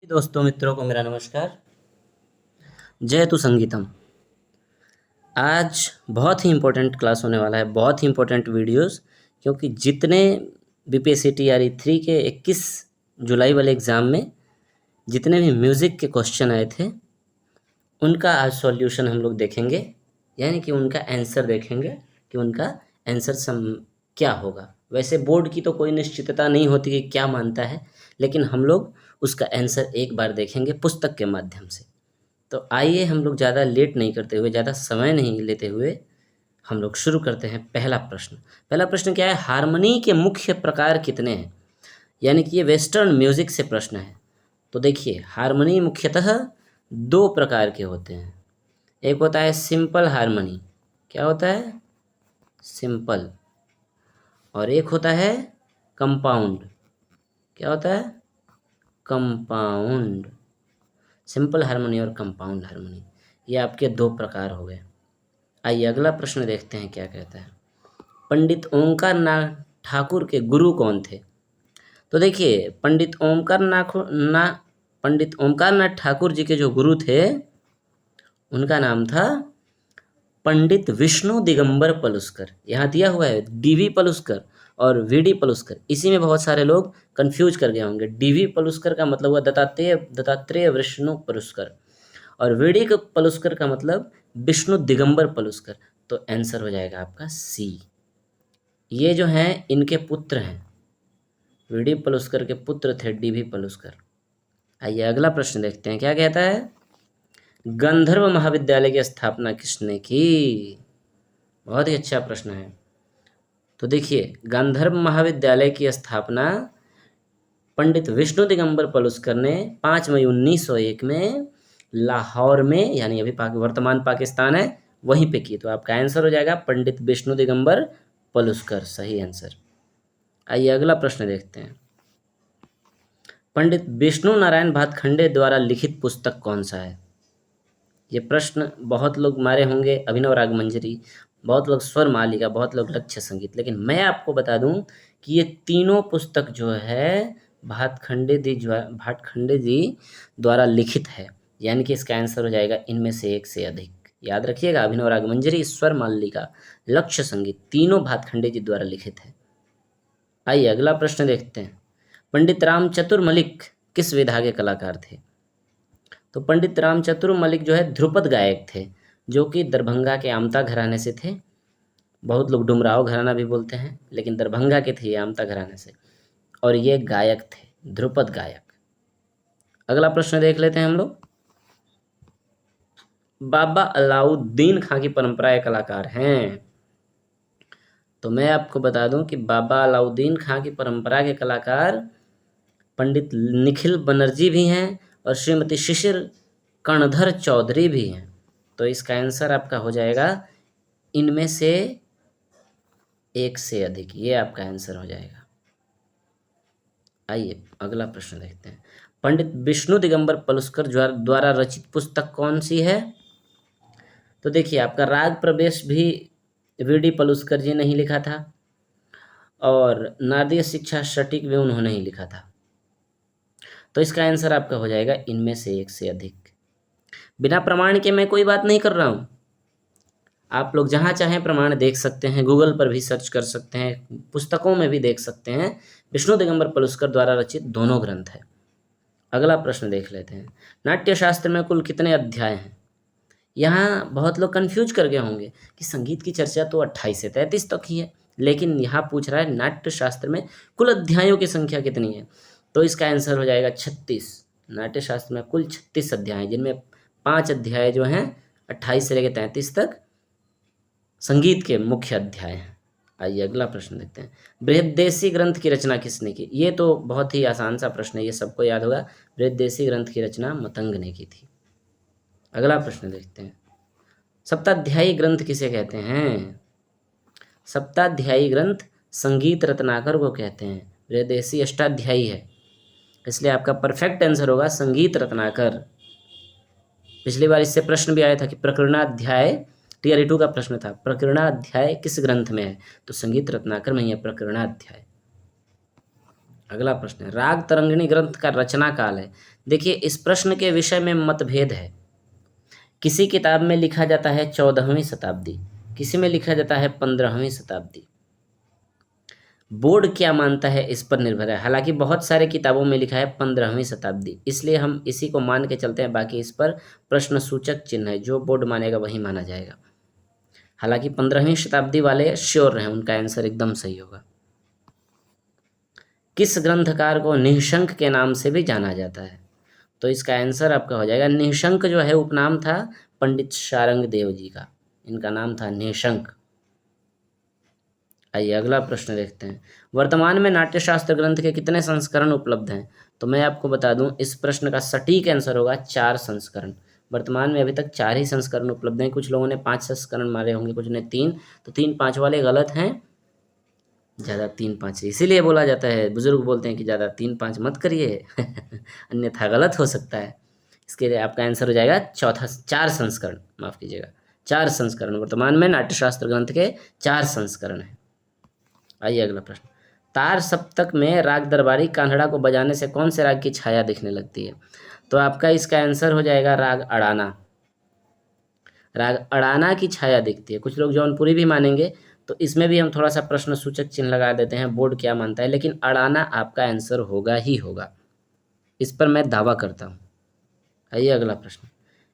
दोस्तों मित्रों को मेरा नमस्कार। जयतु संगीतम। आज बहुत ही इम्पोर्टेंट क्लास होने वाला है, बहुत ही इम्पोर्टेंट वीडियोस, क्योंकि जितने बीपीएससी टीआरई 3 के 21 जुलाई वाले एग्ज़ाम में जितने भी म्यूज़िक के क्वेश्चन आए थे उनका आज सॉल्यूशन हम लोग देखेंगे, यानी कि उनका आंसर देखेंगे कि उनका आंसर क्या होगा। वैसे बोर्ड की तो कोई निश्चितता नहीं होती कि क्या मानता है, लेकिन हम लोग उसका आंसर एक बार देखेंगे पुस्तक के माध्यम से। तो आइए हम लोग ज़्यादा लेट नहीं करते हुए, ज़्यादा समय नहीं लेते हुए हम लोग शुरू करते हैं। पहला प्रश्न क्या है? हारमोनी के मुख्य प्रकार कितने हैं? यानी कि ये वेस्टर्न म्यूज़िक से प्रश्न है। तो देखिए, हारमोनी मुख्यतः दो प्रकार के होते हैं। एक होता है सिंपल हारमोनी। क्या होता है? सिंपल। और एक होता है कंपाउंड। क्या होता है? कंपाउंड। सिंपल हारमोनी और कंपाउंड हारमोनी, ये आपके दो प्रकार हो गए। आइए अगला प्रश्न देखते हैं क्या कहता है। पंडित ओंकार नाथ ठाकुर के गुरु कौन थे? तो देखिए, पंडित ओंकार नाथ ठाकुर जी के जो गुरु थे उनका नाम था पंडित विष्णु दिगंबर पलुस्कर। यहाँ दिया हुआ है डीवी पलुस्कर और वीडी पलुस्कर। इसी में बहुत सारे लोग कंफ्यूज कर गए होंगे। डीवी पलुस्कर का मतलब हुआ दत्तात्रेय विष्णु पलुस्कर, और वीडी पलुस्कर का मतलब विष्णु दिगंबर पलुस्कर। तो आंसर हो जाएगा आपका सी। ये जो हैं इनके पुत्र हैं, वीडी पलुस्कर के पुत्र थे डीवी पलुस्कर। आइए अगला प्रश्न देखते हैं क्या कहता है। गंधर्व महाविद्यालय की स्थापना किसने की? बहुत ही अच्छा प्रश्न है। तो देखिए, गांधर्व महाविद्यालय की स्थापना पंडित विष्णु दिगंबर पलुस्कर ने 5 मई 1901 में लाहौर में, यानी अभी वर्तमान पाकिस्तान है, वहीं पे की। तो आपका आंसर हो जाएगा पंडित विष्णु दिगंबर पलुस्कर, सही आंसर। आइए अगला प्रश्न देखते हैं। पंडित विष्णु नारायण भातखंडे द्वारा लिखित पुस्तक कौन सा है? ये प्रश्न बहुत लोग मारे होंगे। अभिनव राग मंजरी, बहुत लोग स्वर मालिका, बहुत लोग लक्ष्य संगीत। लेकिन मैं आपको बता दूं कि ये तीनों पुस्तक जो है भातखंडे जी द्वारा लिखित है, यानी कि इसका आंसर हो जाएगा इनमें से एक से अधिक। याद रखिएगा, अभिनव राग मंजरी, स्वर मालिका, लक्ष्य संगीत, तीनों भातखंडे जी द्वारा लिखित है। आइए अगला प्रश्न देखते हैं। पंडित रामचतुर मलिक किस विधा के कलाकार थे? तो पंडित रामचतुर मलिक जो है ध्रुपद गायक थे, जो कि दरभंगा के आमता घराने से थे। बहुत लोग डुमराव घराना भी बोलते हैं, लेकिन दरभंगा के थे ये, आमता घराने से। और ये गायक थे, ध्रुपद गायक। अगला प्रश्न देख लेते हैं हम लोग। बाबा अलाउद्दीन खां की परंपरा के कलाकार हैं। तो मैं आपको बता दूं कि बाबा अलाउद्दीन खां की परंपरा के कलाकार पंडित निखिल बनर्जी भी हैं और श्रीमती शिशिर कर्णधर चौधरी भी हैं। तो इसका आंसर आपका हो जाएगा इनमें से एक से अधिक, ये आपका आंसर हो जाएगा। आइए अगला प्रश्न देखते हैं। पंडित विष्णु दिगंबर पलुस्कर द्वारा रचित पुस्तक कौन सी है? तो देखिए, आपका राग प्रवेश भी वीडी पलुस्कर जी ने ही लिखा था, और नादीय शिक्षा सटीक भी उन्होंने ही लिखा था। तो इसका आंसर आपका हो जाएगा इनमें से एक से अधिक। बिना प्रमाण के मैं कोई बात नहीं कर रहा हूँ। आप लोग जहाँ चाहें प्रमाण देख सकते हैं, गूगल पर भी सर्च कर सकते हैं, पुस्तकों में भी देख सकते हैं। विष्णु दिगंबर पलुस्कर द्वारा रचित दोनों ग्रंथ है। अगला प्रश्न देख लेते हैं। नाट्यशास्त्र में कुल कितने अध्याय हैं? यहाँ बहुत लोग कंफ्यूज कर गए होंगे कि संगीत की चर्चा तो 28 से 33 तक ही है, लेकिन यहाँ पूछ रहा है नाट्यशास्त्र में कुल अध्यायों की संख्या कितनी है। तो इसका आंसर हो जाएगा 36। नाट्यशास्त्र में कुल 36 अध्याय हैं, जिनमें 5 अध्याय जो हैं 28 से लेकर 33 तक संगीत के मुख्य अध्याय हैं। आइए अगला प्रश्न देखते हैं। बृहद्देशी ग्रंथ की रचना किसने की? ये तो बहुत ही आसान सा प्रश्न है, ये सबको याद होगा। बृहद्देशी ग्रंथ की रचना मतंग ने की थी। अगला प्रश्न देखते हैं। सप्ताध्यायी ग्रंथ किसे कहते हैं? सप्ताध्यायी ग्रंथ संगीत रत्नाकर को कहते हैं। बृहद्देशी अष्टाध्यायी है, इसलिए आपका परफेक्ट आंसर होगा संगीत रत्नाकर। पिछली बार इससे प्रश्न भी आया था कि प्रकरणाध्याय, टीआरई 2 का प्रश्न था, प्रकरणाध्याय किस ग्रंथ में है? तो संगीत रत्नाकर में ही है प्रकरणाध्याय। अगला प्रश्न है, राग तरंगिणी ग्रंथ का रचना काल है। देखिए, इस प्रश्न के विषय में मतभेद है। किसी किताब में लिखा जाता है 14वीं शताब्दी, किसी में लिखा जाता है 15वीं शताब्दी। बोर्ड क्या मानता है इस पर निर्भर है। हालांकि बहुत सारे किताबों में लिखा है 15वीं शताब्दी, इसलिए हम इसी को मान के चलते हैं। बाकी इस पर प्रश्न सूचक चिन्ह है, जो बोर्ड मानेगा वही माना जाएगा। हालांकि 15वीं शताब्दी वाले श्योर रहे, उनका आंसर एकदम सही होगा। किस ग्रंथकार को निःशंक के नाम से भी जाना जाता है? तो इसका आंसर आपका हो जाएगा, निःशंक जो है उपनाम था पंडित शारंग देव जी का, इनका नाम था निःशंक। आइए अगला प्रश्न देखते हैं। वर्तमान में नाट्यशास्त्र ग्रंथ के कितने संस्करण उपलब्ध हैं? तो मैं आपको बता दूं, इस प्रश्न का सटीक आंसर होगा 4 संस्करण। वर्तमान में अभी तक 4 ही संस्करण उपलब्ध हैं। कुछ लोगों ने 5 संस्करण मारे होंगे, कुछ ने 3, तो 3-5 वाले गलत हैं। ज़्यादा 3-5 इसीलिए बोला जाता है, बुजुर्ग बोलते हैं कि ज़्यादा 3-5 मत करिए अन्यथा गलत हो सकता है। इसके लिए आपका आंसर हो जाएगा 4 संस्करण, माफ़ कीजिएगा 4 संस्करण। वर्तमान में नाट्यशास्त्र ग्रंथ के 4 संस्करण हैं। आइए अगला प्रश्न। तार सप्तक में राग दरबारी कान्हड़ा को बजाने से कौन से राग की छाया दिखने लगती है? तो आपका इसका आंसर हो जाएगा राग अड़ाना। राग अड़ाना की छाया दिखती है। कुछ लोग जौनपुरी भी मानेंगे, तो इसमें भी हम थोड़ा सा प्रश्न सूचक चिन्ह लगा देते हैं, बोर्ड क्या मानता है, लेकिन अड़ाना आपका आंसर होगा ही होगा, इस पर मैं दावा करता हूँ। आइए अगला प्रश्न।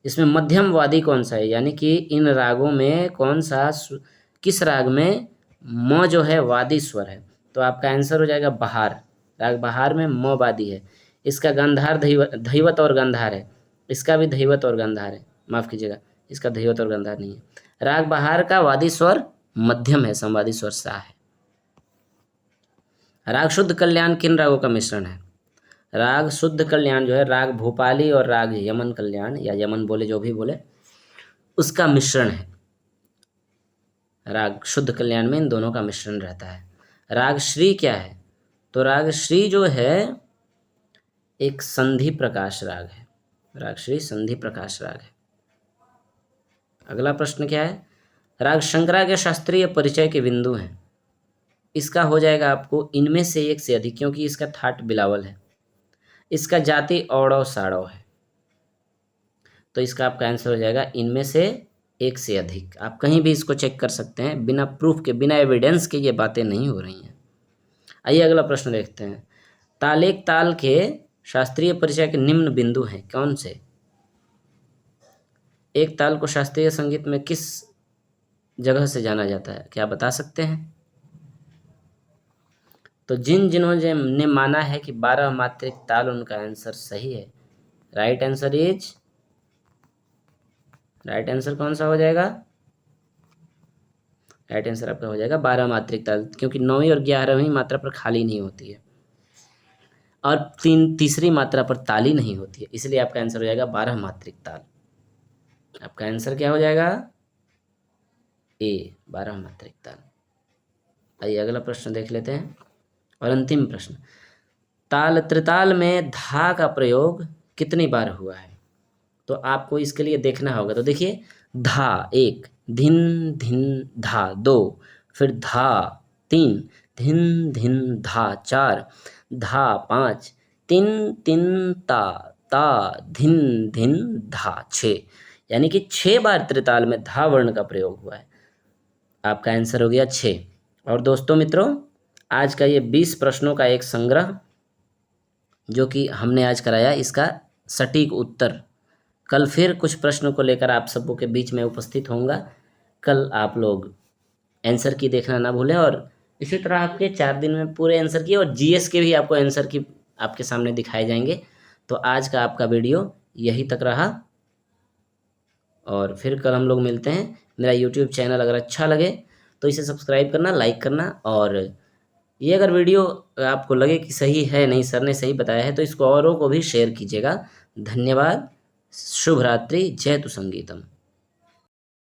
इसमें मध्यम वादी कौन सा है, यानी कि इन रागों में कौन सा, किस राग में म जो है वादी स्वर है? तो आपका आंसर हो जाएगा बहार। राग बहार में म वादी है। इसका गंधार धैवत और गंधार है। इसका भी धैवत और गंधार है, माफ़ कीजिएगा, इसका धैवत और गंधार नहीं है। राग बहार का वादी स्वर मध्यम है, संवादी स्वर सा है। राग शुद्ध कल्याण किन रागों का मिश्रण है? राग शुद्ध कल्याण जो है राग भोपाली और राग यमन कल्याण, या यमन बोले जो भी बोले, उसका मिश्रण है। राग शुद्ध कल्याण में इन दोनों का मिश्रण रहता है। राग श्री क्या है? तो राग श्री जो है एक संधि प्रकाश राग है। राग श्री संधि प्रकाश राग है। अगला प्रश्न क्या है? राग शंकरा के शास्त्रीय परिचय के बिंदु हैं। इसका हो जाएगा आपको इनमें से एक से अधिक, क्योंकि इसका थाट बिलावल है। इसका जाति औड़व साड़व है, तो इसका आपका आंसर हो जाएगा इनमें से एक से अधिक। आप कहीं भी इसको चेक कर सकते हैं, बिना प्रूफ के, बिना एविडेंस के ये बातें नहीं हो रही हैं। आइए अगला प्रश्न देखते हैं। तालेक ताल के शास्त्रीय परिचय के निम्न बिंदु हैं, कौन से? एक ताल को शास्त्रीय संगीत में किस जगह से जाना जाता है, क्या बता सकते हैं? तो जिन्होंने माना है कि 12 मात्रिक ताल, उनका आंसर सही है। राइट आंसर कौन सा हो जाएगा? राइट आंसर आपका हो जाएगा 12 मात्रिक ताल, क्योंकि 9वीं और 11वीं मात्रा पर खाली नहीं होती है और तीसरी मात्रा पर ताली नहीं होती है, इसलिए आपका आंसर हो जाएगा 12 मात्रिक ताल। आपका आंसर क्या हो जाएगा? ए, 12 मात्रिक ताल। आइए अगला प्रश्न देख लेते हैं और अंतिम प्रश्न। ताल त्रिताल में धा का प्रयोग कितनी बार हुआ है? तो आपको इसके लिए देखना होगा। तो देखिए, धा 1, धिन धिन धा 2, फिर धा 3, धिन धिन धा 4, धा 5, तिन तिन ता ता धिन धिन धा 6, यानी कि 6 बार त्रिताल में धा वर्ण का प्रयोग हुआ है। आपका आंसर हो गया 6। और दोस्तों मित्रों, आज का ये 20 प्रश्नों का एक संग्रह जो कि हमने आज कराया, इसका सटीक उत्तर कल फिर कुछ प्रश्नों को लेकर आप सबों के बीच में उपस्थित होऊंगा। कल आप लोग आंसर की देखना ना भूलें, और इसी तरह आपके 4 दिन में पूरे आंसर की और जीएस के भी आपको आंसर की आपके सामने दिखाए जाएंगे। तो आज का आपका वीडियो यही तक रहा, और फिर कल हम लोग मिलते हैं। मेरा यूट्यूब चैनल अगर अच्छा लगे तो इसे सब्सक्राइब करना, लाइक करना, और ये अगर वीडियो आपको लगे कि सही है, नहीं सर ने सही बताया है, तो इसको औरों को भी शेयर कीजिएगा। धन्यवाद। शुभ रात्रि। जय तु संगीतम।